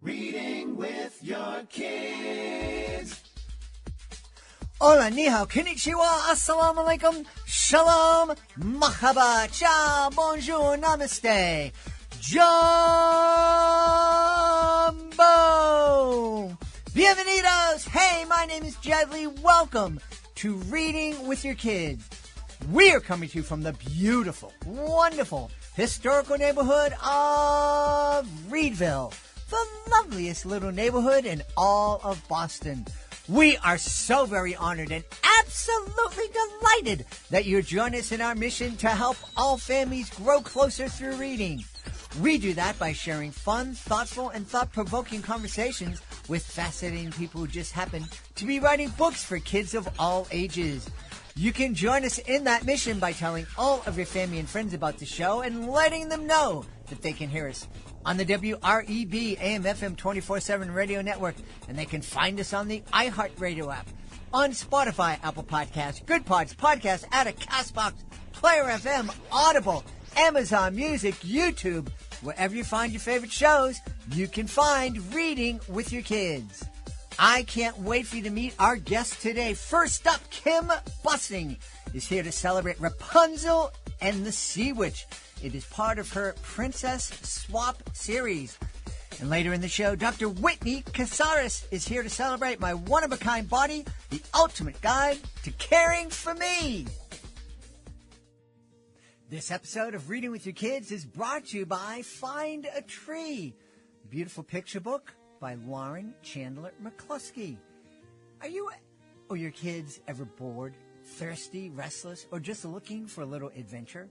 Reading with your kids. Hola, ni hao, konnichiwa, assalamu alaikum, shalom, mahaba, ciao, bonjour, namaste, jumbo, bienvenidos. Hey, my name is Jed Lee. Welcome to Reading with Your Kids. We are coming to you from the beautiful, wonderful, historical neighborhood of Reedville, the loveliest little neighborhood in all of Boston. We are so very honored and absolutely delighted that you join us in our mission to help all families grow closer through reading. We do that by sharing fun, thoughtful, and thought-provoking conversations with fascinating people who just happen to be writing books for kids of all ages. You can join us in that mission by telling all of your family and friends about the show and letting them know that they can hear us on the WREB AM/FM 24/7 radio network, and they can find us on the iHeartRadio app, on Spotify, Apple Podcasts, Good Pods, Podcast Addict, CastBox, Player FM, Audible, Amazon Music, YouTube. Wherever you find your favorite shows, you can find Reading with Your Kids. I can't wait for you to meet our guest today. First up, Kim Bussing is here to celebrate Rapunzel and the Sea Witch. It is part of her Princess Swap series. And later in the show, Dr. Whitney Caceras is here to celebrate my one-of-a-kind body, the ultimate guide to caring for me. This episode of Reading with Your Kids is brought to you by Find a Tree, a beautiful picture book by Lauren Chandler McCluskey. Are you or your kids ever bored, thirsty, restless, or just looking for a little adventure?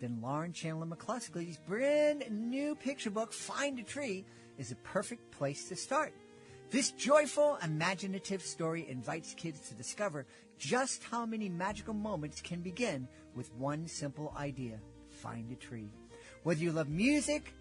Then Lauren Chandler McCluskey's brand new picture book, Find a Tree, is a perfect place to start. This joyful, imaginative story invites kids to discover just how many magical moments can begin with one simple idea: find a tree. Whether you love music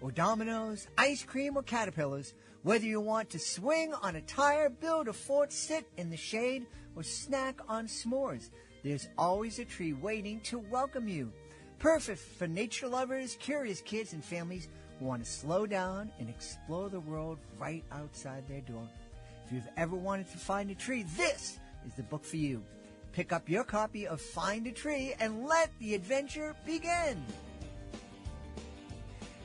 or dominoes, ice cream or caterpillars, whether you want to swing on a tire, build a fort, sit in the shade, or snack on s'mores, there's always a tree waiting to welcome you. Perfect for nature lovers, curious kids, and families who want to slow down and explore the world right outside their door. If you've ever wanted to find a tree, this is the book for you. Pick up your copy of Find a Tree and let the adventure begin.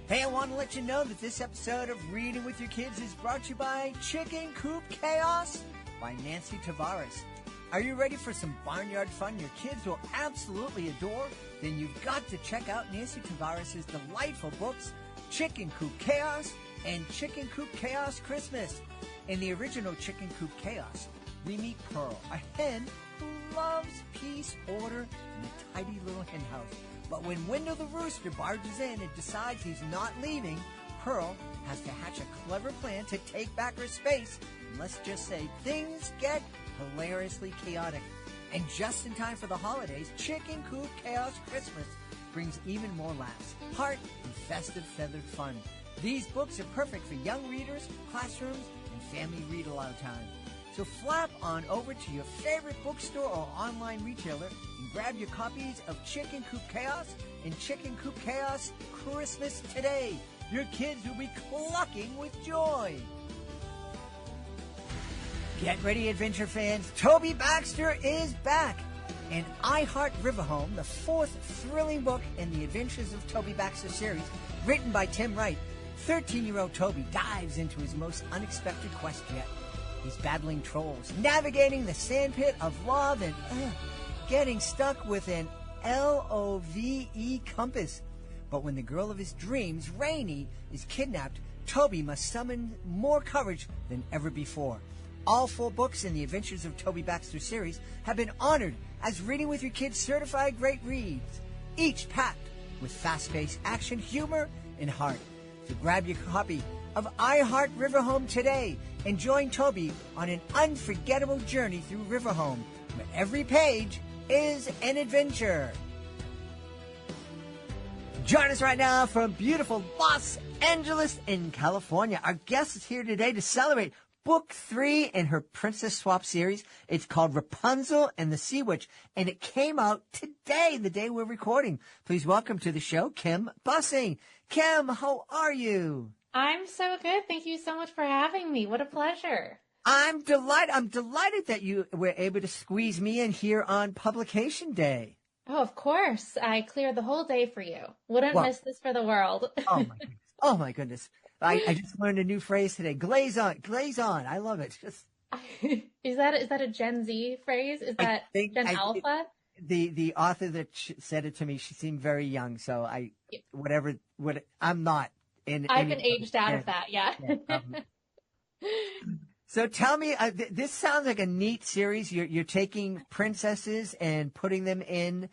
Hey, I want to let you know that this episode of Reading with Your Kids is brought to you by Chicken Coop Chaos by Nancy Tavares. Are you ready for some barnyard fun your kids will absolutely adore? Then you've got to check out Nancy Tavares' delightful books, Chicken Coop Chaos and Chicken Coop Chaos Christmas. In the original Chicken Coop Chaos, we meet Pearl, a hen who loves peace, order, and a tidy little hen house. But when Wendell the rooster barges in and decides he's not leaving, Pearl has to hatch a clever plan to take back her space. And let's just say things get hilariously chaotic. And just in time for the holidays, Chicken Coop Chaos Christmas brings even more laughs, heart, and festive feathered fun. These books are perfect for young readers, classrooms, and family read-aloud time. So flap on over to your favorite bookstore or online retailer and grab your copies of Chicken Coop Chaos and Chicken Coop Chaos Christmas today. Your kids will be clucking with joy. Get ready, adventure fans. Toby Baxter is back. And I Heart Riverhome, the fourth thrilling book in the Adventures of Toby Baxter series, written by Tim Wright. 13-year-old Toby dives into his most unexpected quest yet. He's battling trolls, navigating the sandpit of love, and getting stuck with an LOVE compass. But when the girl of his dreams, Rainey, is kidnapped, Toby must summon more courage than ever before. All 4 books in the Adventures of Toby Baxter series have been honored as Reading with Your Kids certified great reads, each packed with fast-paced action, humor, and heart. So grab your copy of I Heart Riverhome today and join Toby on an unforgettable journey through Riverhome, where every page is an adventure. Join us right now from beautiful Los Angeles in California. Our guest is here today to celebrate Book 3 in her Princess Swap series. It's called Rapunzel and the Sea Witch, and it came out today, the day we're recording. Please welcome to the show, Kim Bussing. Kim, how are you? I'm so good. Thank you so much for having me. What a pleasure. I'm delighted. I'm delighted that you were able to squeeze me in here on publication day. Oh, of course. I cleared the whole day for you. Wouldn't Well, miss this for the world. oh my goodness. Oh my goodness. I just learned a new phrase today. Glaze on. Glaze on. I love it. Just Is that a Gen Z phrase? Is that Gen I think Alpha? the author that said it to me, she seemed very young. So I'm not in I've any. been aged out of that, yeah. Yeah, so tell me, this sounds like a neat series. You're taking princesses and putting them in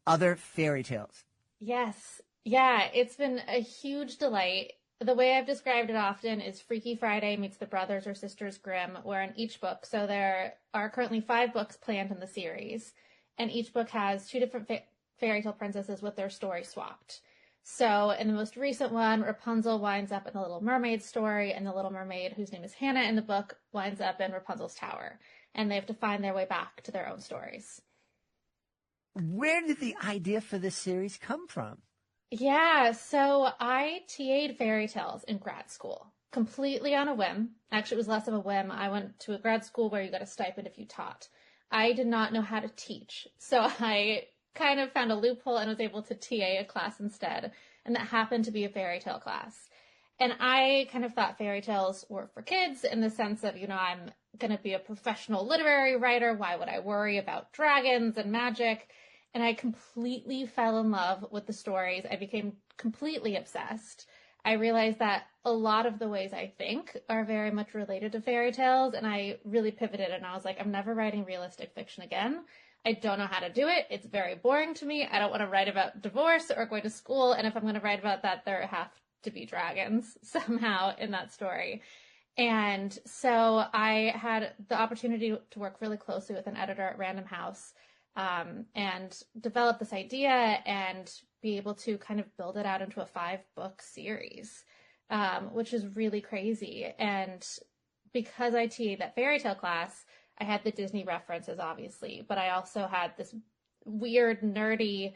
other fairy tales. Yes. Yeah, it's been a huge delight. The way I've described it often is Freaky Friday meets the Brothers or Sisters Grimm, where in each book, so there are currently 5 books planned in the series, and each book has 2 different fairy tale princesses with their story swapped. So in the most recent one, Rapunzel winds up in the Little Mermaid story, and the Little Mermaid, whose name is Hannah in the book, winds up in Rapunzel's tower, and they have to find their way back to their own stories. Where did the idea for this series come from? Yeah, so I TA'd fairy tales in grad school, completely on a whim. Actually, it was less of a whim. I went to a grad school where you got a stipend if you taught. I did not know how to teach, so I kind of found a loophole and was able to TA a class instead, and that happened to be a fairy tale class. And I kind of thought fairy tales were for kids in the sense of, I'm going to be a professional literary writer. Why would I worry about dragons and magic? And I completely fell in love with the stories. I became completely obsessed. I realized that a lot of the ways I think are very much related to fairy tales, and I really pivoted, and I was like, I'm never writing realistic fiction again. I don't know how to do it. It's very boring to me. I don't want to write about divorce or going to school, and if I'm going to write about that, there have to be dragons somehow in that story. And so I had the opportunity to work really closely with an editor at Random House, and develop this idea and be able to kind of build it out into a 5-book series, which is really crazy. And because I TA'd that fairy tale class, I had the Disney references, obviously, but I also had this weird, nerdy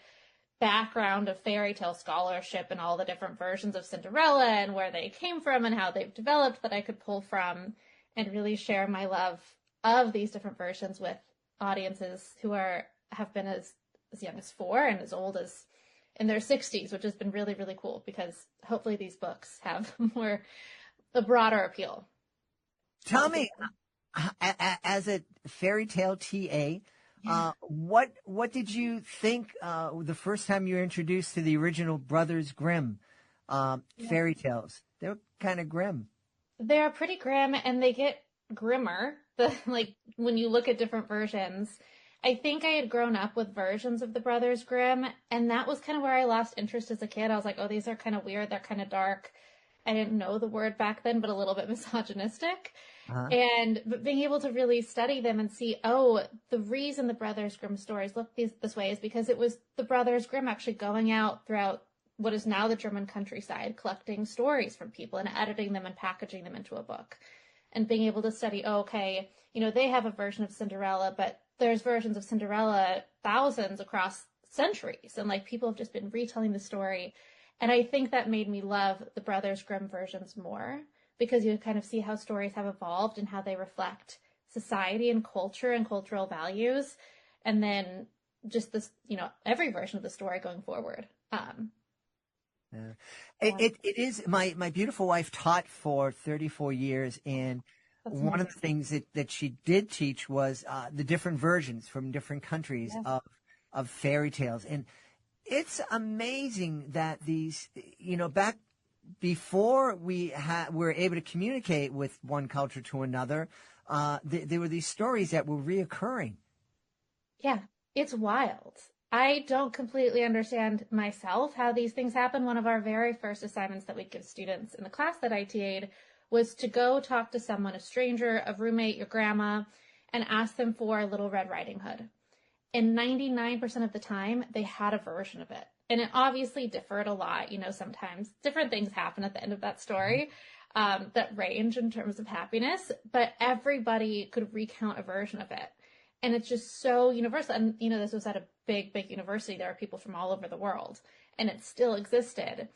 background of fairy tale scholarship and all the different versions of Cinderella and where they came from and how they've developed that I could pull from and really share my love of these different versions with audiences who have been as young as 4 and as old as in their 60s, which has been really, really cool because hopefully these books have a broader appeal. Tell me, as a fairy tale TA, what did you think the first time you were introduced to the original Brothers Grimm fairy tales? They were kind of grim. They're pretty grim, and they get grimmer. Like when you look at different versions. I think I had grown up with versions of the Brothers Grimm, and that was kind of where I lost interest as a kid. I was like, oh, these are kind of weird. They're kind of dark. I didn't know the word back then, but a little bit misogynistic. But being able to really study them and see, oh, the reason the Brothers Grimm stories look this way is because it was the Brothers Grimm actually going out throughout what is now the German countryside, collecting stories from people and editing them and packaging them into a book. And being able to study, oh, okay, they have a version of Cinderella, but there's versions of Cinderella thousands across centuries. And like people have just been retelling the story. And I think that made me love the Brothers Grimm versions more because you kind of see how stories have evolved and how they reflect society and culture and cultural values. And then just this, every version of the story going forward. It is my beautiful wife taught for 34 years, and That's one amazing. of the things that she did teach was the different versions from different countries of fairy tales. And it's amazing that these, back before we were able to communicate with one culture to another, there were these stories that were reoccurring. Yeah, it's wild. I don't completely understand myself how these things happen. One of our very first assignments that we give students in the class that I TA'd was to go talk to someone, a stranger, a roommate, your grandma, and ask them for Little Red Riding Hood. And 99% of the time, they had a version of it. And it obviously differed a lot. Sometimes different things happen at the end of that story that range in terms of happiness, but everybody could recount a version of it. And it's just so universal. And, this was at a big, big university. There are people from all over the world, and it still existed.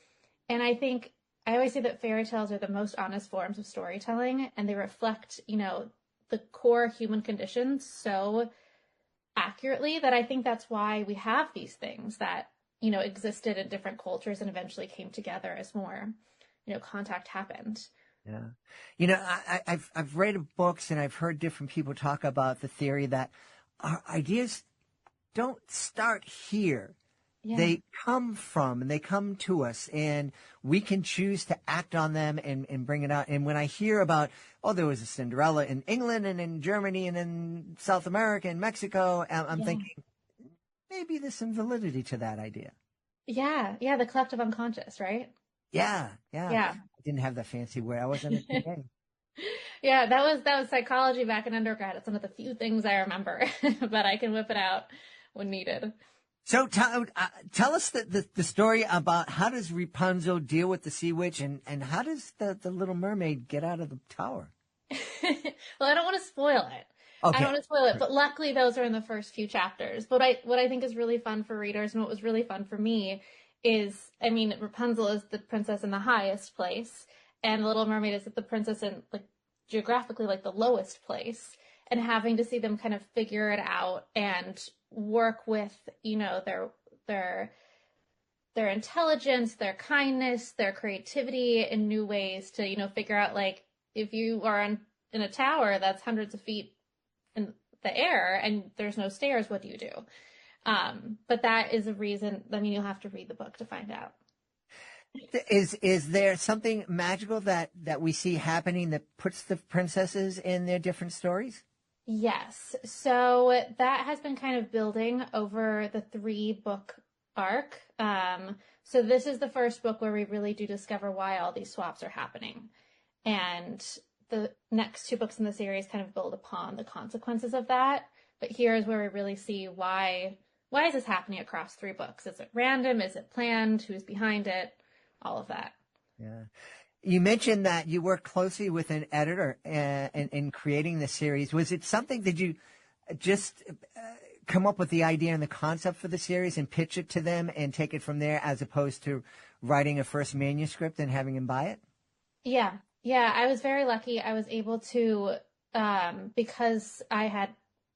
And I think I always say that fairy tales are the most honest forms of storytelling, and they reflect, the core human conditions so accurately that I think that's why we have these things that, existed in different cultures and eventually came together as more, contact happened. Yeah. I've read books and I've heard different people talk about the theory that our ideas don't start here. Yeah. They come from and they come to us, and we can choose to act on them and bring it out. And when I hear about, there was a Cinderella in England and in Germany and in South America and Mexico, I'm thinking maybe there's some validity to that idea. Yeah. Yeah. The collective unconscious, right? Yeah. I didn't have that fancy word. I wasn't a TA. Yeah, that was psychology back in undergrad. It's one of the few things I remember, but I can whip it out when needed. So tell us the story about how does Rapunzel deal with the sea witch, and how does the Little Mermaid get out of the tower? Well, I don't want to spoil it. Okay. I don't want to spoil it, but luckily those are in the first few chapters. But what I think is really fun for readers, and what was really fun for me is, Rapunzel is the princess in the highest place, and the Little Mermaid is the princess in, geographically, the lowest place, and having to see them kind of figure it out and work with, their intelligence, their kindness, their creativity in new ways to, figure out, if you are in a tower that's hundreds of feet in the air and there's no stairs, what do you do? But that is a reason, you'll have to read the book to find out. Is there something magical that we see happening that puts the princesses in their different stories? Yes. So that has been kind of building over the 3-book arc. So this is the first book where we really do discover why all these swaps are happening. And the next 2 books in the series kind of build upon the consequences of that. But here is where we really see why is this happening across 3 books? Is it random? Is it planned? Who's behind it? All of that. Yeah. You mentioned that you worked closely with an editor in creating the series. Was it something, did you just come up with the idea and the concept for the series and pitch it to them and take it from there, as opposed to writing a first manuscript and having them buy it? Yeah. I was very lucky. I was able to, because I had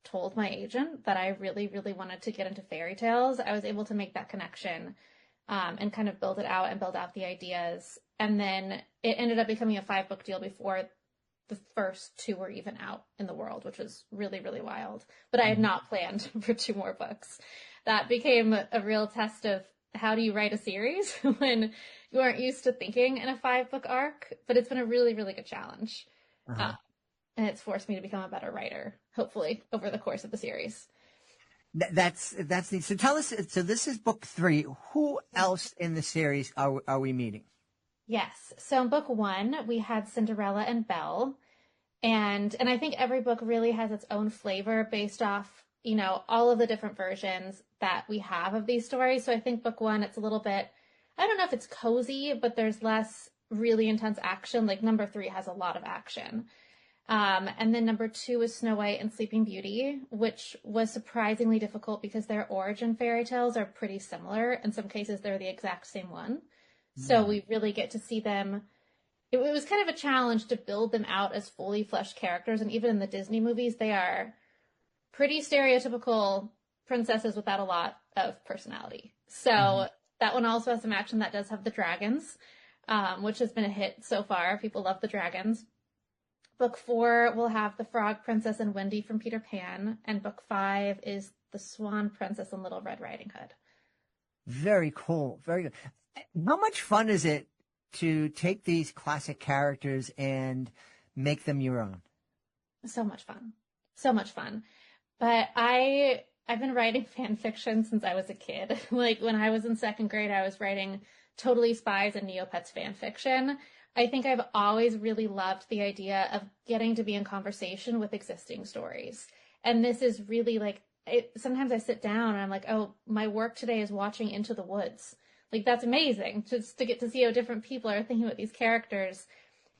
told my agent that I really, really wanted to get into fairy tales, I was able to make that connection and kind of build it out and build out the ideas. And then it ended up becoming a 5-book deal before the first 2 were even out in the world, which was really, really wild. But I had not planned for 2 more books. That became a real test of how do you write a series when you aren't used to thinking in a 5-book arc. But it's been a really, really good challenge. And it's forced me to become a better writer, hopefully, over the course of the series. That's neat. So tell us, so this is book 3. Who else in the series are we meeting? Yes. So in book 1, we had Cinderella and Belle. And I think every book really has its own flavor based off, all of the different versions that we have of these stories. So I think book 1, it's a little bit, I don't know if it's cozy, but there's less really intense action. Number 3 has a lot of action. And then number 2 is Snow White and Sleeping Beauty, which was surprisingly difficult because their origin fairy tales are pretty similar. In some cases, they're the exact same one. So we really get to see them. It was kind of a challenge to build them out as fully fleshed characters. And even in the Disney movies, they are pretty stereotypical princesses without a lot of personality. So that one also has some action. That does have the dragons, which has been a hit so far. People love the dragons. Book 4 will have the Frog Princess and Wendy from Peter Pan. And book 5 is the Swan Princess and Little Red Riding Hood. Very cool. Very good. How much fun is it to take these classic characters and make them your own? So much fun. So much fun. But I've been writing fan fiction since I was a kid. When I was in 2nd grade, I was writing Totally Spies and Neopets fan fiction. I think I've always really loved the idea of getting to be in conversation with existing stories. And this is really sometimes I sit down and I'm like, oh, my work today is watching Into the Woods. That's amazing just to get to see how different people are thinking about these characters.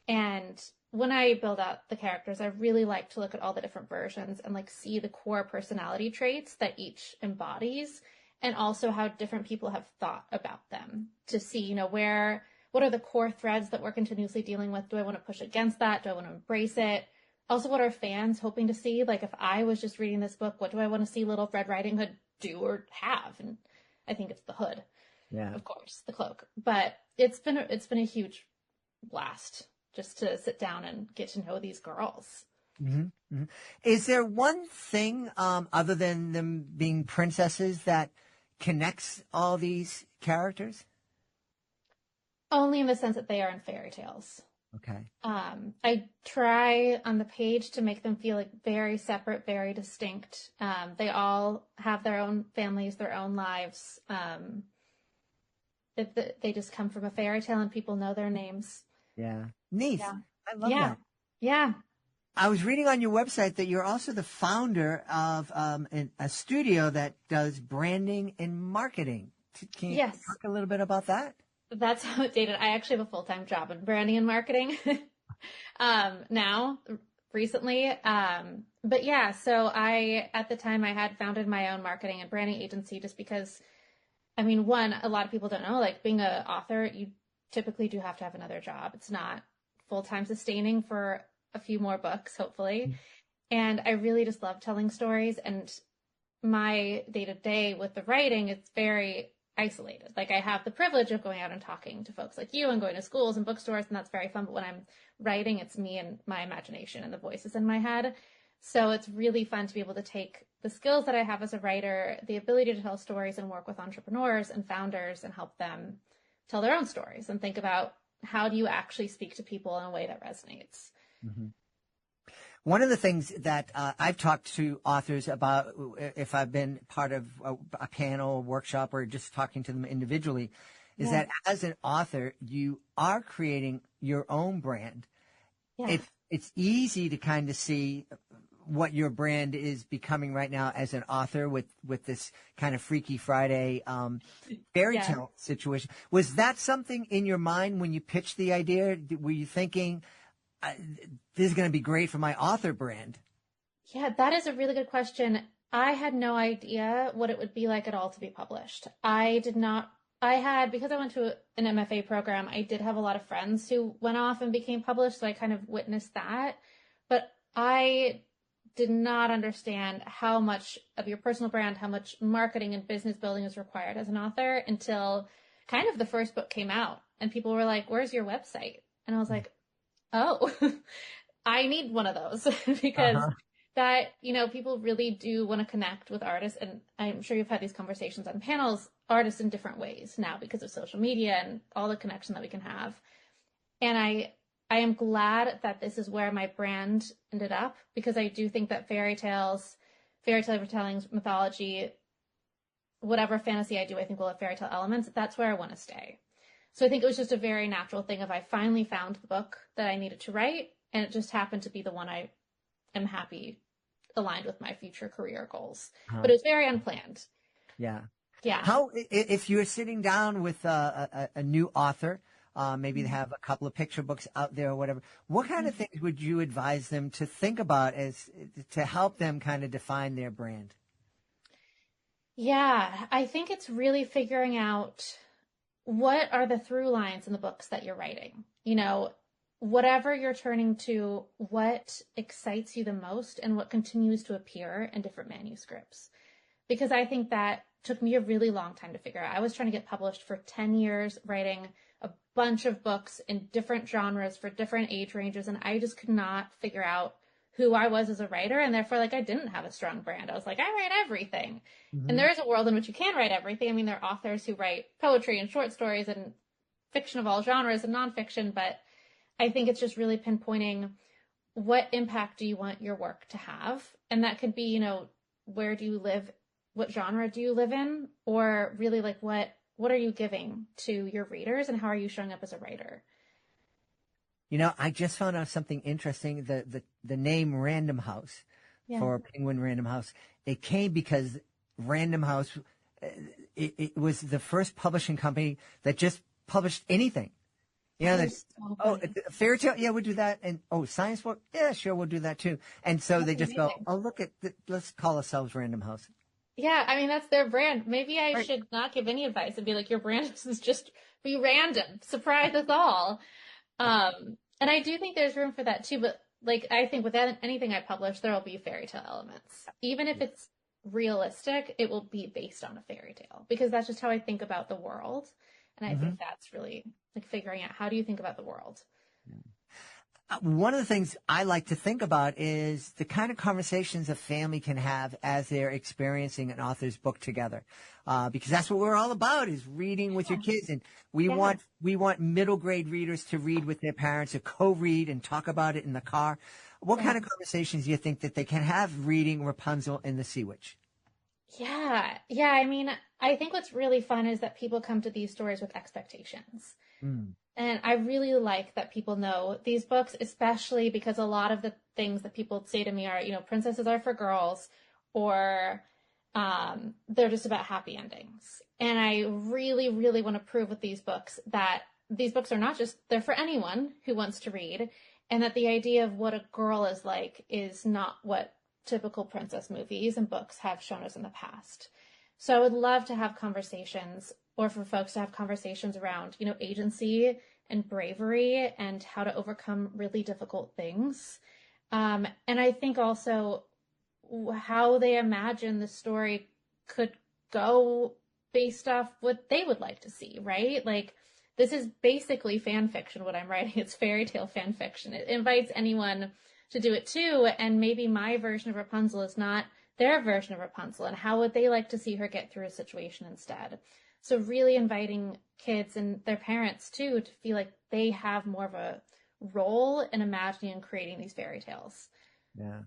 And when I build out the characters, I really like to look at all the different versions and see the core personality traits that each embodies, and also how different people have thought about them, to see, where what are the core threads that we're continuously dealing with? Do I want to push against that? Do I want to embrace it? Also, what are fans hoping to see? Like, if I was just reading this book, what do I want to see Little Red Riding Hood do or have? And I think it's the hood, of course, the cloak. But it's been a huge blast just to sit down and get to know these girls. Mm-hmm. Mm-hmm. Is there one thing other than them being princesses that connects all these characters? Only in the sense that they are in fairy tales. Okay. I try on the page to make them feel like very separate, very distinct. They all have their own families, their own lives. They just come from a fairy tale and people know their names. Yeah. Neat. Yeah. I love that. Yeah. I was reading on your website that you're also the founder of a studio that does branding and marketing. Can you talk a little bit about that? That's how it dated. I actually have a full-time job in branding and marketing now, recently. But yeah, so at the time I had founded my own marketing and branding agency just because, I mean, one, a lot of people don't know, like being an author, you typically do have to have another job. It's not full-time sustaining for a few more books, hopefully. Mm-hmm. And I really just love telling stories, and my day-to-day with the writing, it's very isolated. Like, I have the privilege of going out and talking to folks like you and going to schools and bookstores, and that's very fun. But when I'm writing, it's me and my imagination and the voices in my head. So it's really fun to be able to take the skills that I have as a writer, the ability to tell stories and work with entrepreneurs and founders and help them tell their own stories and think about how do you actually speak to people in a way that resonates. Mm-hmm. One of the things that I've talked to authors about, if I've been part of a panel, workshop, or just talking to them individually, is that as an author, you are creating your own brand. Yeah. It's easy to kind of see what your brand is becoming right now as an author with this kind of Freaky Friday fairy tale situation. Was that something in your mind when you pitched the idea? Were you thinking, this is going to be great for my author brand? Yeah, that is a really good question. I had no idea what it would be like at all to be published. Because I went to an MFA program, I did have a lot of friends who went off and became published, so I kind of witnessed that. But I did not understand how much of your personal brand, how much marketing and business building is required as an author until kind of the first book came out. And people were like, "Where's your website?" And I was like, oh, I need one of those because that, people really do want to connect with artists. And I'm sure you've had these conversations on panels, artists in different ways now because of social media and all the connection that we can have. And I am glad that this is where my brand ended up, because I do think that fairy tale retellings, mythology, whatever fantasy I do, I think will have fairy tale elements. That's where I want to stay. So I think it was just a very natural thing of I finally found the book that I needed to write, and it just happened to be the one I am happy aligned with my future career goals. But it was very unplanned. Yeah. Yeah. How, if you're sitting down with a new author, maybe they have a couple of picture books out there or whatever, what kind of things would you advise them to think about as to help them kind of define their brand? Yeah, I think it's really figuring out what are the through lines in the books that you're writing? Whatever you're turning to, what excites you the most and what continues to appear in different manuscripts. Because I think that took me a really long time to figure out. I was trying to get published for 10 years, writing a bunch of books in different genres for different age ranges, and I just could not figure out who I was as a writer, and therefore, I didn't have a strong brand. I was like, I write everything. Mm-hmm. And there is a world in which you can write everything. I mean, there are authors who write poetry and short stories and fiction of all genres and nonfiction, but I think it's just really pinpointing what impact do you want your work to have? And that could be, where do you live? What genre do you live in? Or really like what are you giving to your readers and how are you showing up as a writer? I just found out something interesting. The name Random House for Penguin Random House, it came because Random House, it was the first publishing company that just published anything. Fairy tale, yeah, we'll do that. And science book, yeah, sure, we'll do that too. And so they just go, look at, let's call ourselves Random House. Yeah, I mean, that's their brand. Maybe I should not give any advice and be like, your brand is just be random, surprise us all. And I do think there's room for that too, but like I think with anything I publish, there will be fairy tale elements. Even if it's realistic, it will be based on a fairy tale because that's just how I think about the world. And I think that's really like figuring out how do you think about the world? One of the things I like to think about is the kind of conversations a family can have as they're experiencing an author's book together. Because that's what we're all about is reading with your kids. And we want middle grade readers to read with their parents, to co-read and talk about it in the car. What kind of conversations do you think that they can have reading Rapunzel and the Sea Witch? Yeah. Yeah. I mean, I think what's really fun is that people come to these stories with expectations. And I really like that people know these books, especially because a lot of the things that people say to me are, princesses are for girls or they're just about happy endings. And I really, really want to prove with these books that these books are not just, they're for anyone who wants to read. And that the idea of what a girl is like is not what typical princess movies and books have shown us in the past. So I would love to have conversations or for folks to have conversations around, agency and bravery and how to overcome really difficult things. And I think also how they imagine the story could go based off what they would like to see, right? Like this is basically fan fiction, what I'm writing. It's fairy tale fan fiction. It invites anyone to do it too. And maybe my version of Rapunzel is not their version of Rapunzel. And how would they like to see her get through a situation instead? So really inviting kids and their parents too to feel like they have more of a role in imagining and creating these fairy tales. Yeah.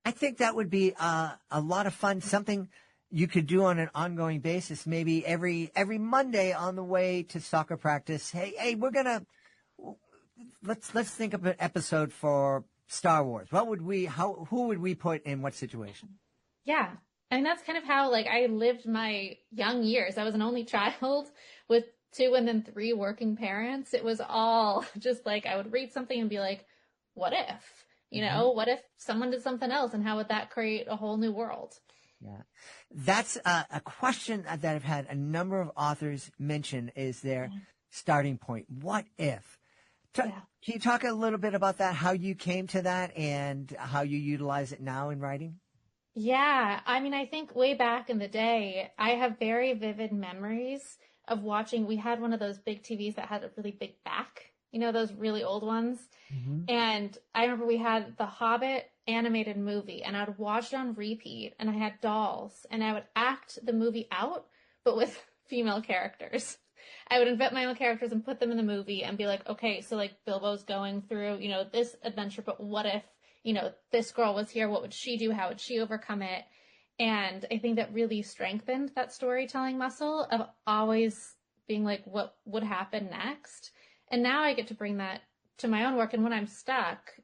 I think that would be a lot of fun, something you could do on an ongoing basis, maybe every Monday on the way to soccer practice. Hey, let's think of an episode for Star Wars. Who would we put in what situation? Yeah. And that's kind of how, I lived my young years. I was an only child with 2 and then 3 working parents. It was all just I would read something and be like, what if? What if someone did something else? And how would that create a whole new world? Yeah. That's a question that I've had a number of authors mention is their starting point. What if? Can you talk a little bit about that, how you came to that and how you utilize it now in writing? Yeah, I mean, I think way back in the day, I have very vivid memories of watching. We had one of those big TVs that had a really big back, those really old ones. And I remember we had the Hobbit animated movie and I'd watch it on repeat and I had dolls and I would act the movie out, but with female characters. I would invent my own characters and put them in the movie and be like, okay, so Bilbo's going through, this adventure, but what if, this girl was here, what would she do? How would she overcome it? And I think that really strengthened that storytelling muscle of always being like, what would happen next? And now I get to bring that to my own work. And when I'm stuck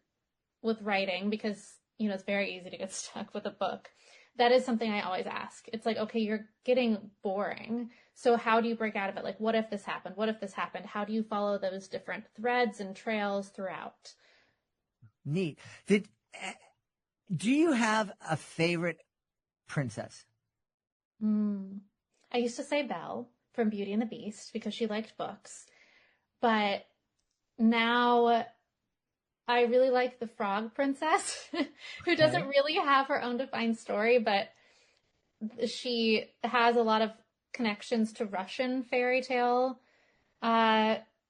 with writing, because, it's very easy to get stuck with a book, that is something I always ask. It's like, okay, you're getting boring. So how do you break out of it? What if this happened? What if this happened? How do you follow those different threads and trails throughout? Neat. Do you have a favorite princess? I used to say Belle from Beauty and the Beast because she liked books. But now I really like the Frog Princess, who doesn't really have her own defined story, but she has a lot of connections to Russian fairy tale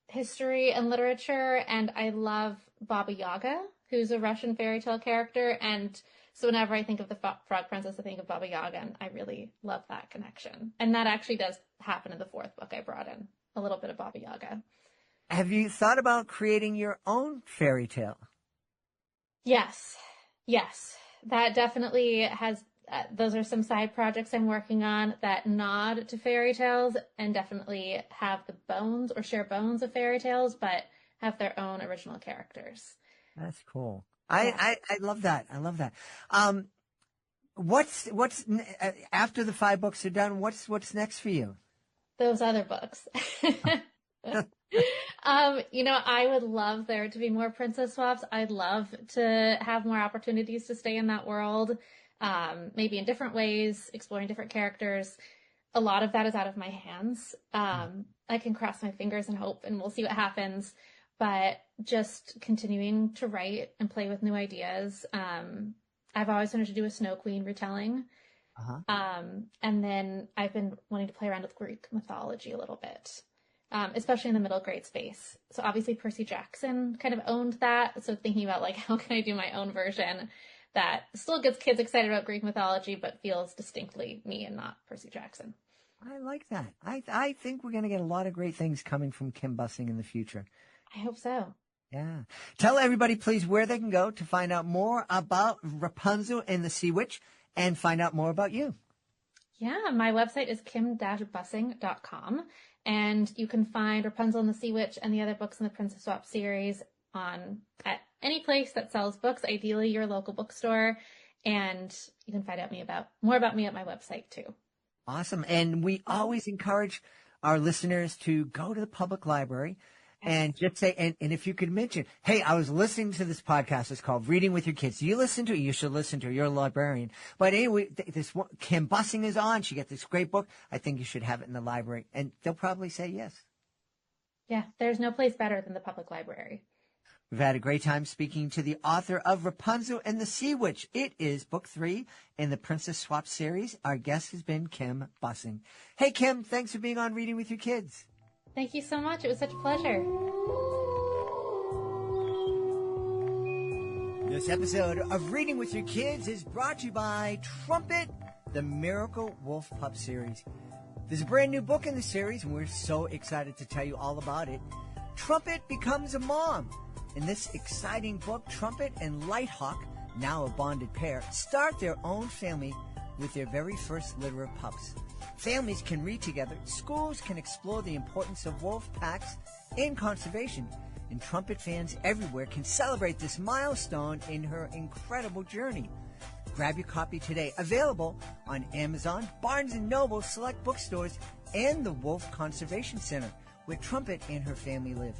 history and literature. And I love Baba Yaga, who's a Russian fairy tale character. And so whenever I think of the Frog Princess, I think of Baba Yaga, and I really love that connection. And that actually does happen in the 4th book. I brought in a little bit of Baba Yaga. Have you thought about creating your own fairy tale? Yes. That definitely has, those are some side projects I'm working on that nod to fairy tales and definitely have the bones or share bones of fairy tales, but have their own original characters. That's cool. I love that. I love that. What's after the 5 books are done? What's next for you? Those other books. I would love there to be more princess swaps. I'd love to have more opportunities to stay in that world, maybe in different ways, exploring different characters. a lot of that is out of my hands. I can cross my fingers and hope, and we'll see what happens. But just continuing to write and play with new ideas. I've always wanted to do a Snow Queen retelling. And then I've been wanting to play around with Greek mythology a little bit, especially in the middle grade space. So obviously Percy Jackson kind of owned that. So thinking about like, how can I do my own version that still gets kids excited about Greek mythology, but feels distinctly me and not Percy Jackson. I like that. I think we're going to get a lot of great things coming from Kim Bussing in the future. I hope so. Yeah. Tell everybody, please, where they can go to find out more about Rapunzel and the Sea Witch and find out more about you. Yeah, my website is kim-bussing.com, and you can find Rapunzel and the Sea Witch and the other books in the Princess Swap series at any place that sells books, ideally your local bookstore, and you can find out more about me at my website too. Awesome. And we always encourage our listeners to go to the public library and just say, and if you could mention, hey, I was listening to this podcast. It's called Reading with Your Kids. Do you listen to it? You should listen to it. You're a librarian. But anyway, this one, Kim Bussing is on. She got this great book. I think you should have it in the library. And they'll probably say yes. Yeah, there's no place better than the public library. We've had a great time speaking to the author of Rapunzel and the Sea Witch. It is book 3 in the Princess Swap series. Our guest has been Kim Bussing. Hey, Kim, thanks for being on Reading with Your Kids. Thank you so much. It was such a pleasure. This episode of Reading with Your Kids is brought to you by Trumpet, the Miracle Wolf Pup series. There's a brand new book in the series, and we're so excited to tell you all about it. Trumpet becomes a mom. In this exciting book, Trumpet and Lighthawk, now a bonded pair, start their own family with their very first litter of pups. Families can read together, schools can explore the importance of wolf packs in conservation, and Trumpet fans everywhere can celebrate this milestone in her incredible journey. Grab your copy today. Available on Amazon, Barnes & Noble, select bookstores, and the Wolf Conservation Center, where Trumpet and her family live.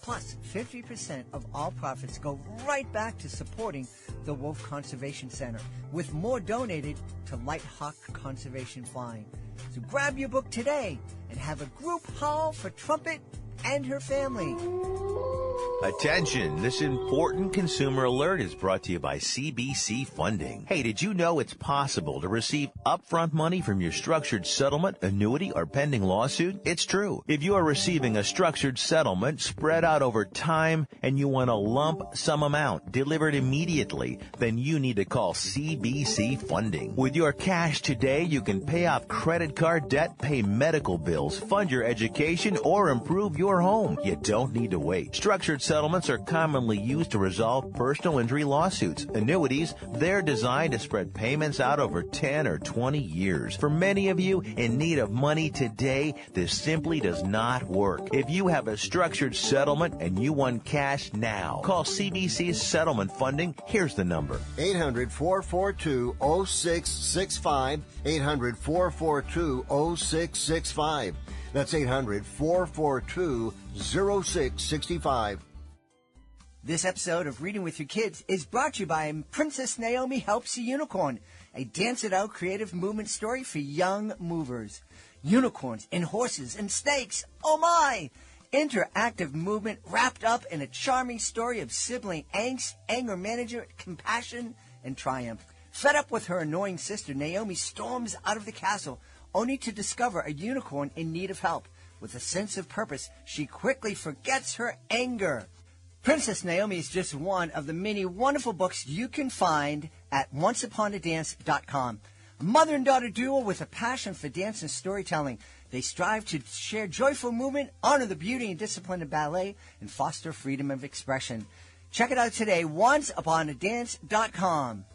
Plus, 50% of all profits go right back to supporting the Wolf Conservation Center, with more donated to Lighthawk Conservation Flying. So grab your book today and have a group haul for Trumpet and her family. Attention, this important consumer alert is brought to you by CBC Funding. Hey, did you know it's possible to receive upfront money from your structured settlement, annuity, or pending lawsuit? It's true. If you are receiving a structured settlement spread out over time and you want a lump sum amount delivered immediately, then you need to call CBC Funding. With your cash today, you can pay off credit card debt, pay medical bills, fund your education, or improve your home. You don't need to wait. Structured settlements are commonly used to resolve personal injury lawsuits. Annuities, they're designed to spread payments out over 10 or 20 years. For many of you in need of money today, this simply does not work. If you have a structured settlement and you want cash now, call CBC's Settlement Funding. Here's the number. 800-442-0665. 800-442-0665. That's 800-442-0665. This episode of Reading with Your Kids is brought to you by Princess Naomi Helps a Unicorn, a dance-it-out creative movement story for young movers. Unicorns and horses and snakes, oh my! Interactive movement wrapped up in a charming story of sibling angst, anger management, compassion, and triumph. Fed up with her annoying sister, Naomi storms out of the castle, only to discover a unicorn in need of help. With a sense of purpose, she quickly forgets her anger. Princess Naomi is just one of the many wonderful books you can find at onceuponadance.com. A mother and daughter duo with a passion for dance and storytelling. They strive to share joyful movement, honor the beauty and discipline of ballet, and foster freedom of expression. Check it out today, onceuponadance.com.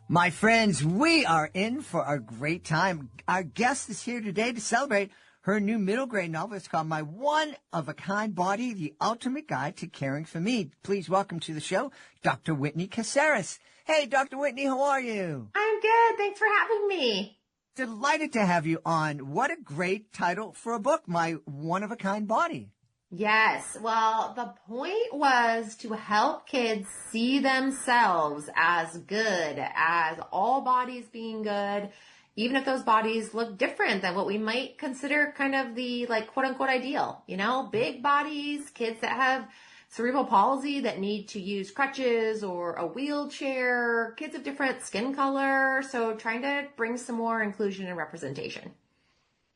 My friends, we are in for a great time. Our guest is here today to celebrate her new middle grade novel. It's called My One-of-a-Kind Body, The Ultimate Guide to Caring for Me. Please welcome to the show, Dr. Whitney Caceras. Hey, Dr. Whitney, how are you? I'm good. Thanks for having me. Delighted to have you on. What a great title for a book, My One-of-a-Kind Body. Yes. Well, the point was to help kids see themselves as good, as all bodies being good, even if those bodies look different than what we might consider kind of the like quote unquote ideal, big bodies, kids that have cerebral palsy that need to use crutches or a wheelchair, kids of different skin color. So trying to bring some more inclusion and representation.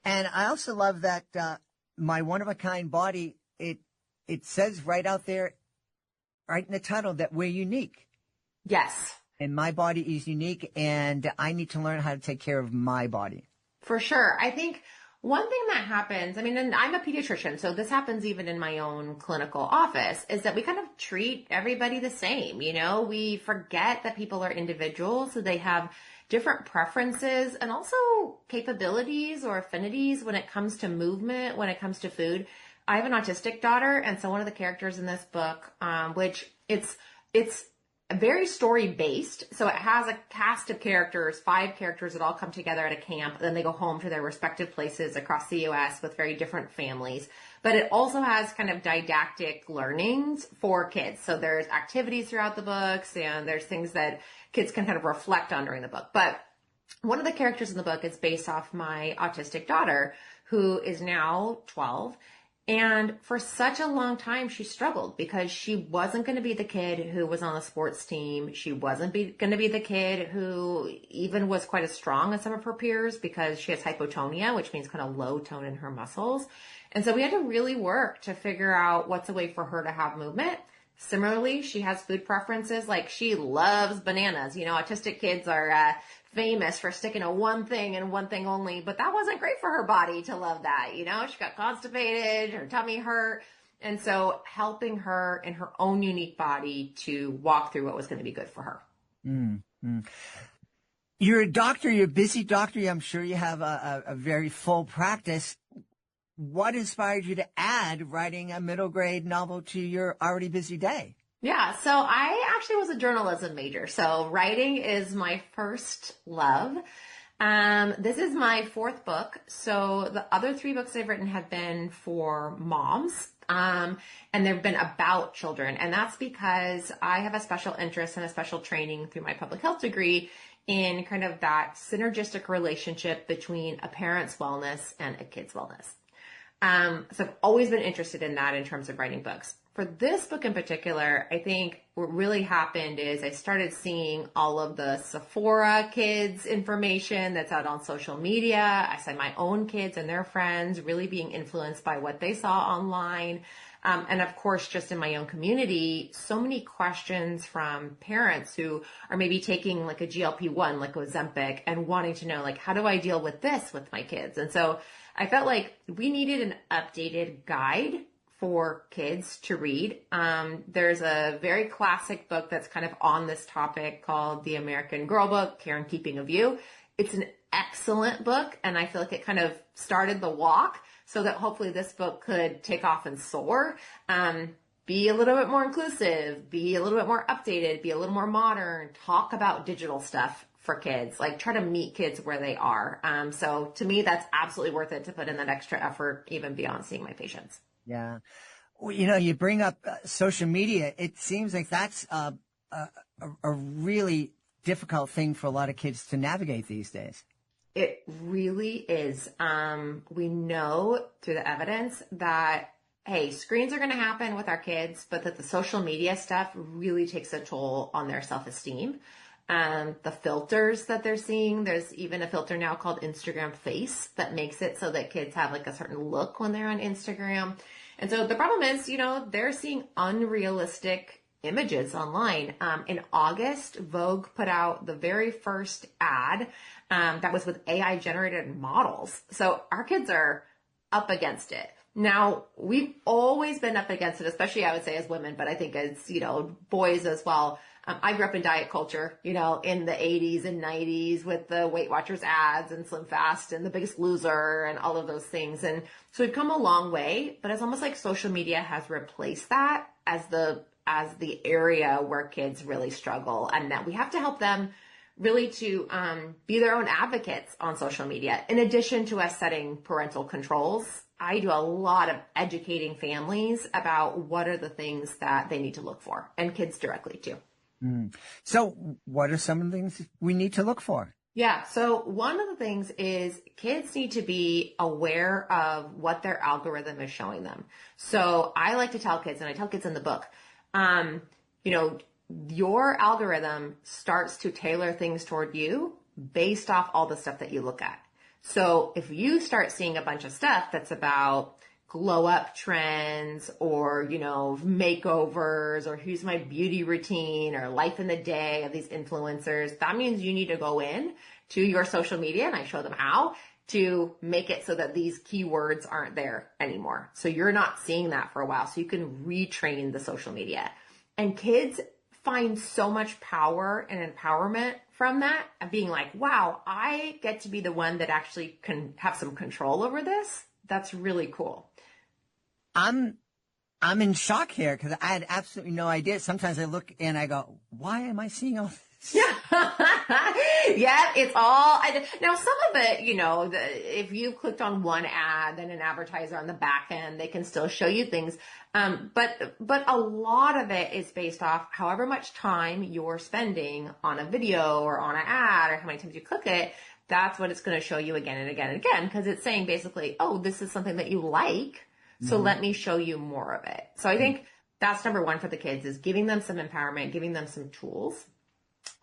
And I also love that my one-of-a-kind body, it says right out there, right in the title, that we're unique. Yes. And my body is unique, and I need to learn how to take care of my body. For sure. I think one thing that happens, and I'm a pediatrician, so this happens even in my own clinical office, is that we kind of treat everybody the same. We forget that people are individuals, so they have different preferences and also capabilities or affinities when it comes to movement, when it comes to food. I have an autistic daughter, and so one of the characters in this book, which it's very story based. So it has a cast of characters, 5 characters that all come together at a camp. Then they go home to their respective places across the U.S. with very different families. But it also has kind of didactic learnings for kids. So there's activities throughout the books, and there's things that kids can kind of reflect on during the book. But one of the characters in the book is based off my autistic daughter, who is now 12. And for such a long time, she struggled because she wasn't going to be the kid who was on the sports team. She wasn't going to be the kid who even was quite as strong as some of her peers because she has hypotonia, which means kind of low tone in her muscles. And so we had to really work to figure out what's a way for her to have movement. Similarly, she has food preferences. Like, she loves bananas. Autistic kids are famous for sticking to one thing and one thing only, but that wasn't great for her body to love that. She got constipated, her tummy hurt. And so helping her in her own unique body to walk through what was going to be good for her. Mm-hmm. You're a doctor, you're a busy doctor. I'm sure you have a very full practice. What inspired you to add writing a middle grade novel to your already busy day? Yeah, so I actually was a journalism major. So writing is my first love. This is my 4th book. So the other 3 books I've written have been for moms. And they've been about children. And that's because I have a special interest and a special training through my public health degree in kind of that synergistic relationship between a parent's wellness and a kid's wellness. So I've always been interested in that in terms of writing books. For this book in particular, I think what really happened is I started seeing all of the Sephora kids information that's out on social media. I saw my own kids and their friends really being influenced by what they saw online. And of course, just in my own community, so many questions from parents who are maybe taking like a GLP-1, like Ozempic, and wanting to know, like, how do I deal with this with my kids? And so I felt like we needed an updated guide for kids to read. There's a very classic book that's kind of on this topic called The American Girl Book, Care and Keeping of You. It's an excellent book, and I feel like it kind of started the walk so that hopefully this book could take off and soar. Be a little bit more inclusive, be a little bit more updated, be a little more modern, talk about digital stuff for kids, like try to meet kids where they are. So to me, that's absolutely worth it to put in that extra effort, even beyond seeing my patients. Yeah. Well, you bring up social media. It seems like that's a really difficult thing for a lot of kids to navigate these days. It really is. We know through the evidence that, hey, screens are going to happen with our kids, but that the social media stuff really takes a toll on their self-esteem. The filters that they're seeing, there's even a filter now called Instagram Face that makes it so that kids have like a certain look when they're on Instagram. And so the problem is, they're seeing unrealistic images online. In August, Vogue put out the very first ad that was with AI generated models. So our kids are up against it. Now, we've always been up against it, especially I would say as women, but I think as, boys as well. I grew up in diet culture, in the 80s and 90s with the Weight Watchers ads and Slim Fast and The Biggest Loser and all of those things. And so we've come a long way, but it's almost like social media has replaced that as the area where kids really struggle, and that we have to help them really to be their own advocates on social media. In addition to us setting parental controls, I do a lot of educating families about what are the things that they need to look for, and kids directly too. So what are some of the things we need to look for? Yeah. So one of the things is kids need to be aware of what their algorithm is showing them. So I like to tell kids, and I tell kids in the book, um, you know, your algorithm starts to tailor things toward you based off all the stuff that you look at. So if you start seeing a bunch of stuff that's about glow up trends or, makeovers or here's my beauty routine or life in the day of these influencers, that means you need to go in to your social media, and I show them how to make it so that these keywords aren't there anymore. So you're not seeing that for a while. So you can retrain the social media. And kids find so much power and empowerment from that, of being like, wow, I get to be the one that actually can have some control over this. That's really cool. I'm in shock here because I had absolutely no idea. Sometimes I look and I go, why am I seeing all this? Yeah, it's all. Now, some of it, if you clicked on one ad, then an advertiser on the back end, they can still show you things. But a lot of it is based off however much time you're spending on a video or on an ad or how many times you click it. That's what it's going to show you again and again and again, because it's saying basically, oh, this is something that you like. So let me show you more of it. So I think that's number one for the kids, is giving them some empowerment, giving them some tools.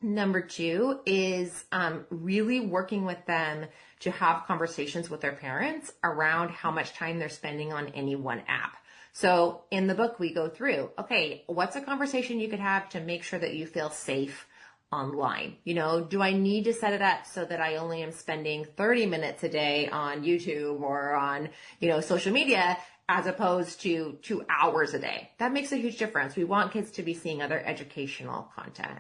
Number two is really working with them to have conversations with their parents around how much time they're spending on any one app. So in the book, we go through, okay, what's a conversation you could have to make sure that you feel safe online? Do I need to set it up so that I only am spending 30 minutes a day on YouTube or on, social media, as opposed to 2 hours a day? That makes a huge difference. We want kids to be seeing other educational content.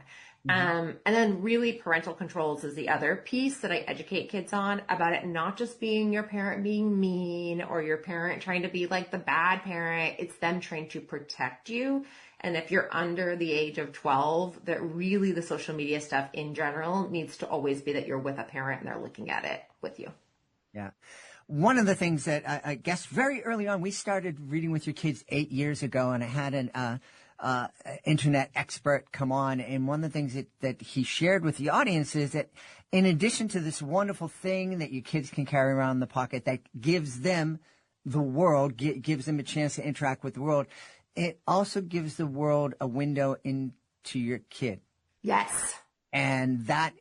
And then really parental controls is the other piece that I educate kids on, about it not just being your parent being mean or your parent trying to be like the bad parent. It's them trying to protect you. And if you're under the age of 12, that really the social media stuff in general needs to always be that you're with a parent and they're looking at it with you. Yeah. One of the things that I guess very early on, we started reading with your kids 8 years ago, and I had an internet expert come on, and one of the things that he shared with the audience is that in addition to this wonderful thing that your kids can carry around in the pocket that gives them the world, gives them a chance to interact with the world, it also gives the world a window into your kid. Yes. And that,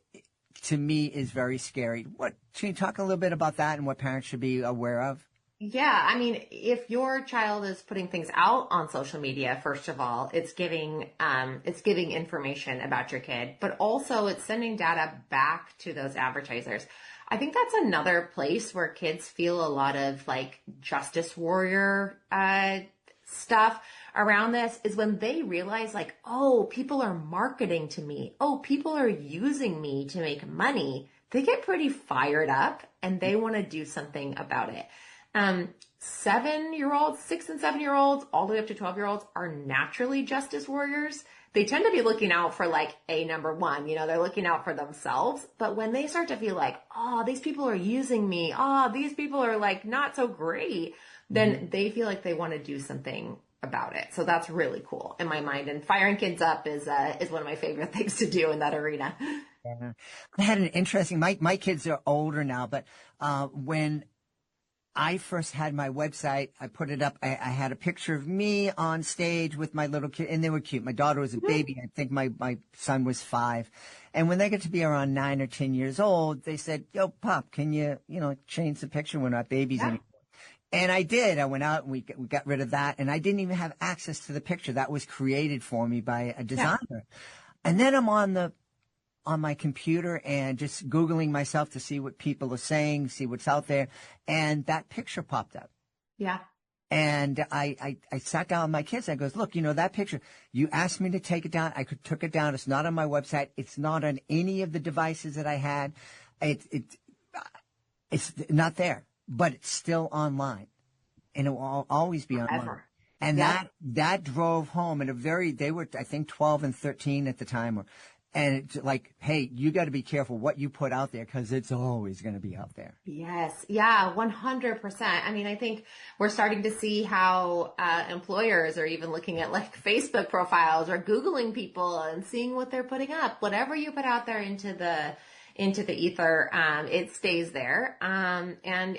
to me, is very scary. Can you talk a little bit about that and what parents should be aware of? Yeah, I mean, if your child is putting things out on social media, first of all, it's giving information about your kid, but also it's sending data back to those advertisers. I think that's another place where kids feel a lot of like justice warrior stuff around this, is when they realize like, oh, people are marketing to me. Oh, people are using me to make money. They get pretty fired up and they want to do something about it. 7-year-olds, 6 and 7-year-olds, all the way up to 12-year-olds are naturally justice warriors. They tend to be looking out for like a number one, they're looking out for themselves. But when they start to feel like, oh, these people are using me. Oh, these people are like not so great. Then they feel like they want to do something about it. So that's really cool in my mind. And firing kids up is one of my favorite things to do in that arena. Yeah. I had an interesting, my kids are older now, but when I first had my website, I put it up. I had a picture of me on stage with my little kid, and they were cute. My daughter was a baby. I think my son was 5. And when they get to be around 9 or 10 years old, they said, yo, Pop, can you, change the picture? We're not babies anymore. And I did. I went out and we got rid of that. And I didn't even have access to the picture. That was created for me by a designer. Yeah. And then I'm on my computer and just Googling myself to see what people are saying, see what's out there. And that picture popped up. Yeah. And I sat down with my kids. I goes, look, that picture, you asked me to take it down. I took it down. It's not on my website. It's not on any of the devices that I had. It's not there, but it's still online, and it will always be online. Ever. And that drove home. And they were, I think, 12 and 13 at the time. And it's like, hey, you got to be careful what you put out there, because it's always going to be out there. Yes. Yeah, 100%. I mean, I think we're starting to see how employers are even looking at like Facebook profiles or Googling people and seeing what they're putting up. Whatever you put out there into into the ether, it stays there. And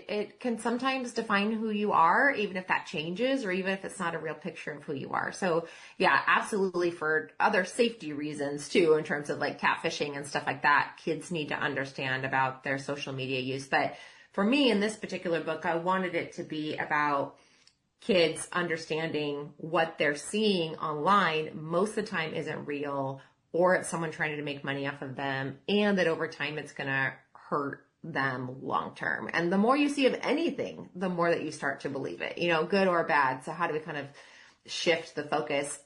it can sometimes define who you are, even if that changes or even if it's not a real picture of who you are. So yeah, absolutely, for other safety reasons too, in terms of like catfishing and stuff like that, kids need to understand about their social media use. But for me, in this particular book, I wanted it to be about kids understanding what they're seeing online most of the time isn't real, or it's someone trying to make money off of them, and that over time it's going to hurt them long term. And the more you see of anything, the more that you start to believe it, good or bad. So how do we kind of shift the focus?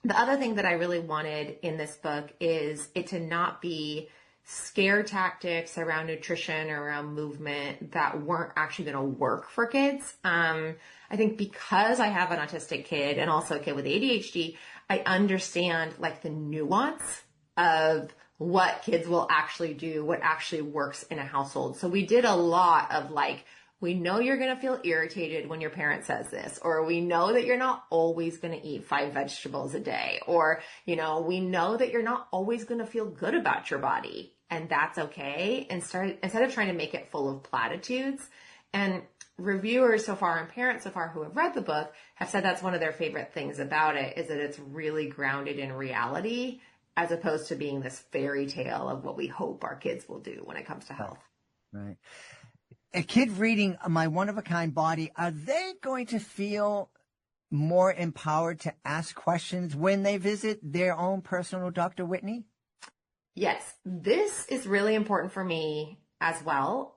The other thing that I really wanted in this book is it to not be scare tactics around nutrition or around movement that weren't actually going to work for kids. I think because I have an autistic kid and also a kid with ADHD, I understand like the nuance of what kids will actually do, what actually works in a household. So we did a lot of like, we know you're going to feel irritated when your parent says this, or we know that you're not always going to eat 5 vegetables a day, or, we know that you're not always going to feel good about your body, and that's okay. And instead of trying to make it full of platitudes. And reviewers so far and parents so far who have read the book have said that's one of their favorite things about it, is that it's really grounded in reality as opposed to being this fairy tale of what we hope our kids will do when it comes to health. Right. A kid reading My One-of-a-Kind Body, are they going to feel more empowered to ask questions when they visit their own personal Dr. Whitney? Yes, this is really important for me as well.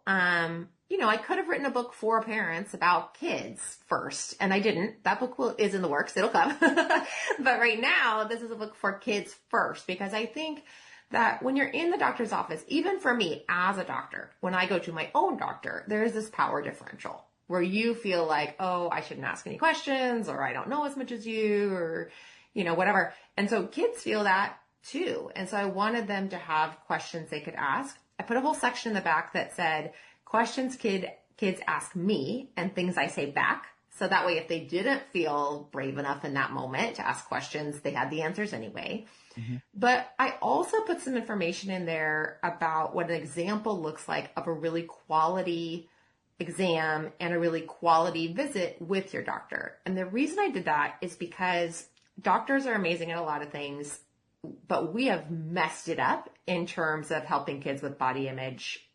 I could have written a book for parents about kids first, and I didn't. That book is in the works. It'll come. But right now, this is a book for kids first, because I think that when you're in the doctor's office, even for me as a doctor, when I go to my own doctor, there is this power differential where you feel like, oh, I shouldn't ask any questions, or I don't know as much as you, or, whatever. And so kids feel that too. And so I wanted them to have questions they could ask. I put a whole section in the back that said, questions kids ask me and things I say back. So that way, if they didn't feel brave enough in that moment to ask questions, they had the answers anyway. Mm-hmm. But I also put some information in there about what an example looks like of a really quality exam and a really quality visit with your doctor. And the reason I did that is because doctors are amazing at a lot of things, but we have messed it up in terms of helping kids with body image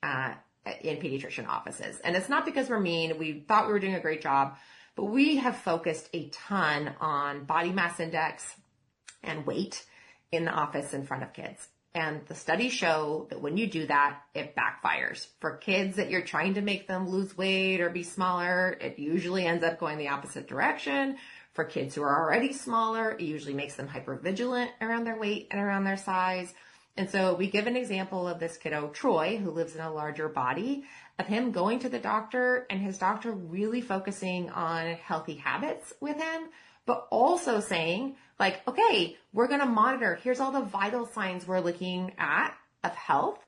in pediatrician offices. And it's not because we're mean. We thought we were doing a great job, but we have focused a ton on body mass index and weight in the office in front of kids. And the studies show that when you do that, it backfires. For kids that you're trying to make them lose weight or be smaller, it usually ends up going the opposite direction. For kids who are already smaller, it usually makes them hypervigilant around their weight and around their size. And so we give an example of this kiddo, Troy, who lives in a larger body, of him going to the doctor and his doctor really focusing on healthy habits with him, but also saying like, okay, we're going to monitor. Here's all the vital signs we're looking at of health.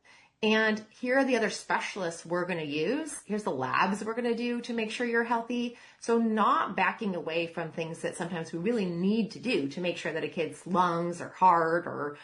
And here are the other specialists we're going to use. Here's the labs we're going to do to make sure you're healthy. So not backing away from things that sometimes we really need to do to make sure that a kid's lungs or heart or,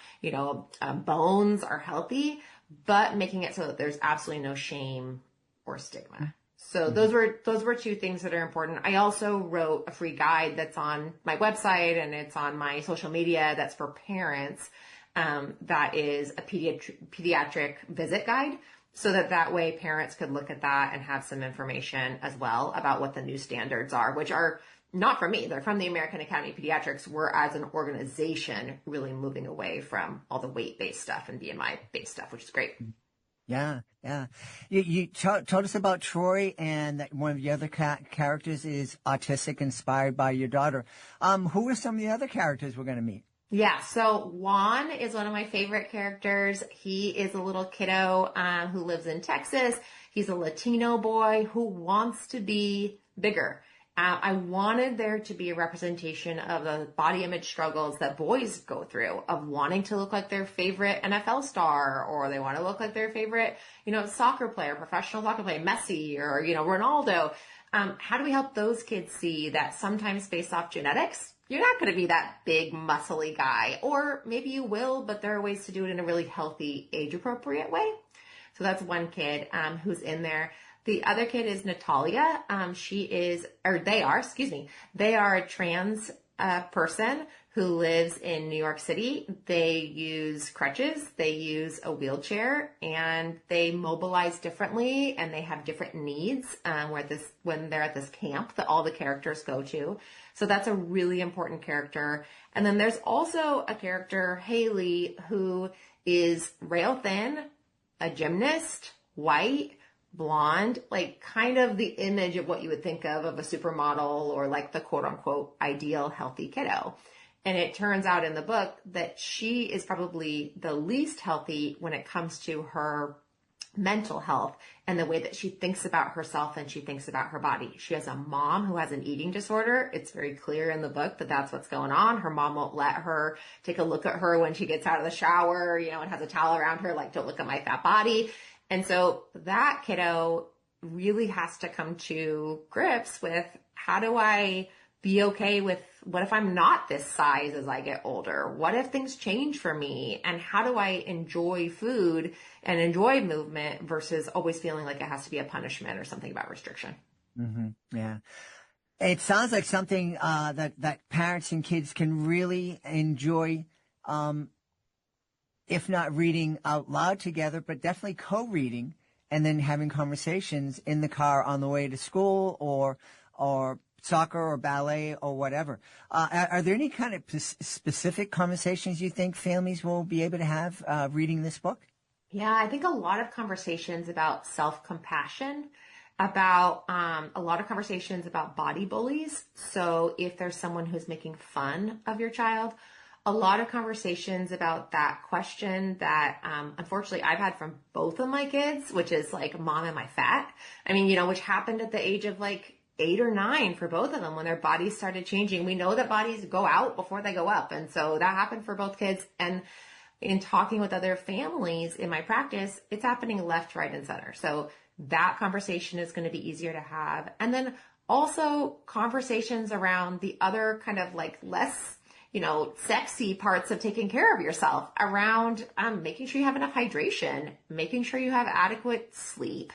bones are healthy, but making it so that there's absolutely no shame or stigma. So those were two things that are important. I also wrote a free guide that's on my website and it's on my social media that's for parents. That is a pediatric visit guide, so that way parents could look at that and have some information as well about what the new standards are, which are not from me. They're from the American Academy of Pediatrics. We're, as an organization, really moving away from all the weight-based stuff and BMI-based stuff, which is great. Yeah. You told us about Troy, and that one of the other characters is autistic, inspired by your daughter. Who are some of the other characters we're going to meet? Yeah, so Juan is one of my favorite characters. He is a little kiddo who lives in Texas. He's a Latino boy who wants to be bigger. I wanted there to be a representation of the body image struggles that boys go through, of wanting to look like their favorite NFL star, or they want to look like their favorite, soccer player, professional soccer player, Messi, or, Ronaldo. How do we help those kids see that sometimes based off genetics, you're not going to be that big, muscly guy, or maybe you will, but there are ways to do it in a really healthy, age-appropriate way. So that's one kid who's in there. The other kid is Natalia. They are a trans person who lives in New York City. They use crutches, they use a wheelchair, and they mobilize differently, and they have different needs when they're at this camp that all the characters go to. So that's a really important character. And then there's also a character, Haley, who is rail thin, a gymnast, white, blonde, like kind of the image of what you would think of a supermodel or like the quote unquote ideal healthy kiddo. And it turns out in the book that she is probably the least healthy when it comes to her mental health and the way that she thinks about herself and she thinks about her body. She has a mom who has an eating disorder. It's very clear in the book that that's what's going on. Her mom won't let her take a look at her when she gets out of the shower, and has a towel around her, like, don't look at my fat body. And so that kiddo really has to come to grips with, how do I be okay with, what if I'm not this size as I get older? What if things change for me? And how do I enjoy food and enjoy movement versus always feeling like it has to be a punishment or something about restriction? Mm-hmm. Yeah. It sounds like something that parents and kids can really enjoy, if not reading out loud together, but definitely co-reading and then having conversations in the car on the way to school or soccer or ballet or whatever. Are there any kind of specific conversations you think families will be able to have reading this book? Yeah, I think a lot of conversations about self-compassion, about a lot of conversations about body bullies. So if there's someone who's making fun of your child, a lot of conversations about that question that, unfortunately, I've had from both of my kids, which is like, Mom, am I fat? I mean, which happened at the age of like 8 or 9 for both of them when their bodies started changing. We know that bodies go out before they go up. And so that happened for both kids. And in talking with other families in my practice, it's happening left, right, and center. So that conversation is going to be easier to have. And then also conversations around the other kind of like less, sexy parts of taking care of yourself, around making sure you have enough hydration, making sure you have adequate sleep,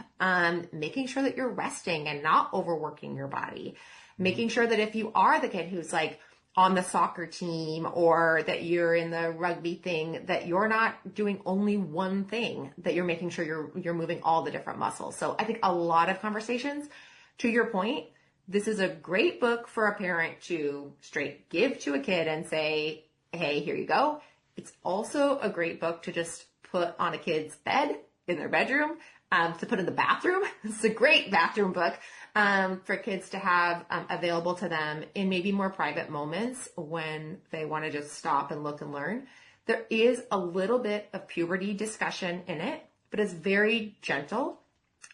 making sure that you're resting and not overworking your body, making sure that if you are the kid who's like on the soccer team or that you're in the rugby thing, that you're not doing only one thing, that you're making sure you're moving all the different muscles. So I think a lot of conversations. To your point, this is a great book for a parent to straight give to a kid and say, hey, here you go. It's also a great book to just put on a kid's bed in their bedroom, to put in the bathroom. It's a great bathroom book for kids to have available to them in maybe more private moments when they want to just stop and look and learn. There is a little bit of puberty discussion in it, but it's very gentle.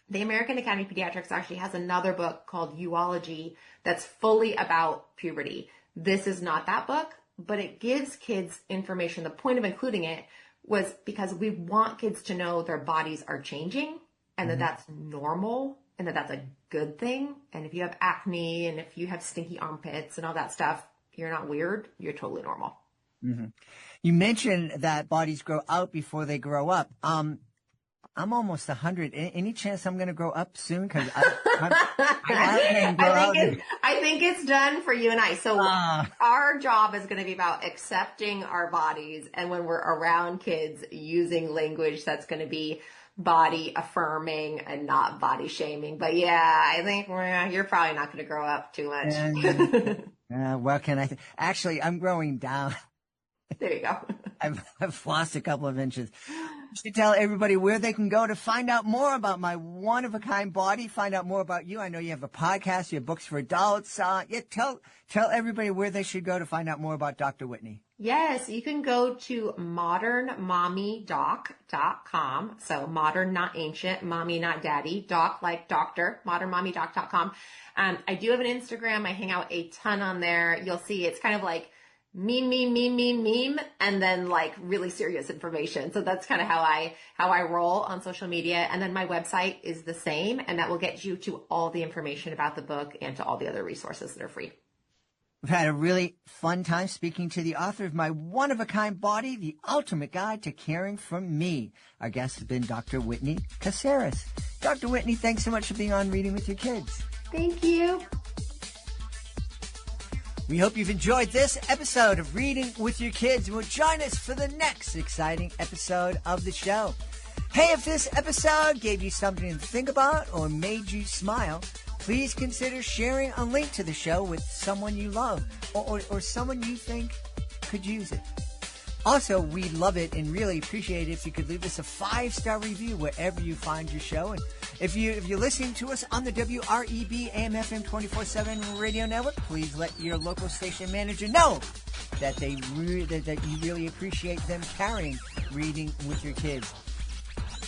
The American Academy of Pediatrics actually has another book called Uology that's fully about puberty. This is not that book, but it gives kids information. The point of including it was because we want kids to know their bodies are changing and that that's normal and that that's a good thing. And if you have acne and if you have stinky armpits and all that stuff, you're not weird. You're totally normal. Mm-hmm. You mentioned that bodies grow out before they grow up. I'm almost 100. Any chance I'm going to grow up soon? Because I think it's done for you and I. So our job is going to be about accepting our bodies, and when we're around kids, using language that's going to be body affirming and not body shaming. But yeah, I think you're probably not going to grow up too much. Well, actually, I'm growing down. There you go. I've lost a couple of inches. You should tell everybody where they can go to find out more about my one-of-a-kind body, find out more about you. I know you have a podcast, you have books for adults. Tell everybody where they should go to find out more about Dr. Whitney. Yes, you can go to modernmommydoc.com. So modern, not ancient, mommy, not daddy, doc like doctor, modernmommydoc.com. I do have an Instagram. I hang out a ton on there. You'll see it's kind of like meme, and then like really serious information. So that's kind of how I roll on social media. And then my website is the same, and that will get you to all the information about the book and to all the other resources that are free. We've had a really fun time speaking to the author of My One-of-a-Kind Body, The Ultimate Guide to Caring for Me. Our guest has been Dr. Whitney Caceras. Dr. Whitney, thanks so much for being on Reading with Your Kids. Thank you. We hope you've enjoyed this episode of Reading with Your Kids, and will join us for the next exciting episode of the show. Hey, if this episode gave you something to think about or made you smile, please consider sharing a link to the show with someone you love or someone you think could use it. Also, we'd love it and really appreciate it if you could leave us a 5-star review wherever you find your show. And if you're listening to us on the WREB AM/FM 24/7 radio network, please let your local station manager know that that you really appreciate them carrying Reading with Your Kids.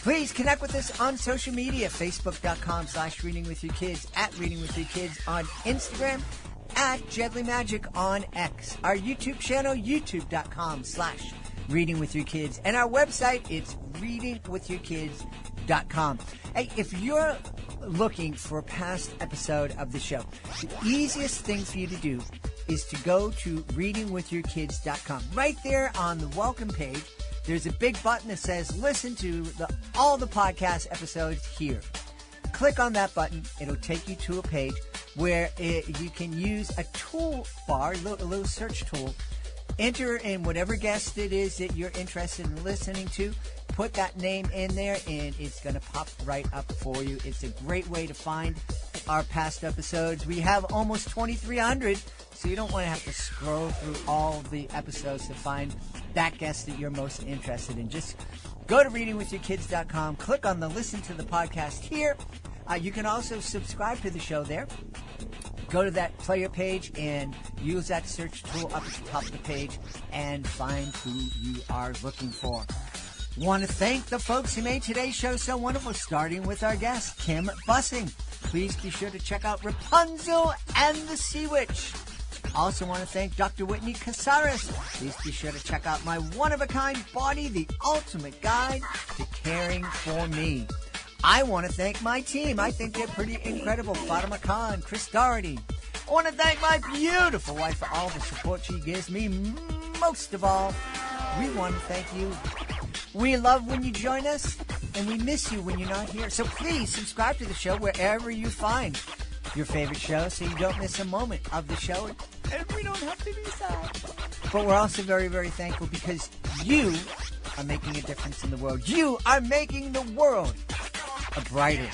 Please connect with us on social media, facebook.com/readingwithyourkids, @readingwithyourkids on Instagram, @JedleyMagic on X. Our YouTube channel, youtube.com/readingwithyourkids. And our website, it's readingwithyourkids.com. Hey, if you're looking for a past episode of the show, the easiest thing for you to do is to go to readingwithyourkids.com. Right there on the welcome page, there's a big button that says listen to all the podcast episodes here. Click on that button. It'll take you to a page where you can use a toolbar, a little search tool. Enter in whatever guest it is that you're interested in listening to. Put that name in there, and it's going to pop right up for you. It's a great way to find our past episodes. We have almost 2,300, so you don't want to have to scroll through all the episodes to find that guest that you're most interested in. Just go to readingwithyourkids.com, click on the listen to the podcast here. You can also subscribe to the show there. Go to that player page and use that search tool up at the top of the page and find who you are looking for. Want to thank the folks who made today's show so wonderful, starting with our guest, Kim Bussing. Please be sure to check out Rapunzel and the Sea Witch. Also want to thank Dr. Whitney Caceras. Please be sure to check out My One-of-a-Kind Body, The Ultimate Guide to Caring for Me. I want to thank my team. I think they're pretty incredible. Fatima Khan, Chris Doherty. I want to thank my beautiful wife for all the support she gives me. Most of all, we want to thank you. We love when you join us, and we miss you when you're not here. So please subscribe to the show wherever you find your favorite show so you don't miss a moment of the show, and we don't have to be sad. But we're also very, very thankful because you are making a difference in the world. You are making the world a brighter,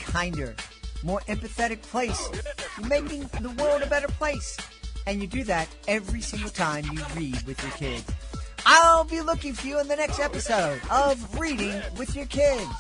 kinder, more empathetic place. You're making the world a better place. And you do that every single time you read with your kids. I'll be looking for you in the next episode of Reading with Your Kids.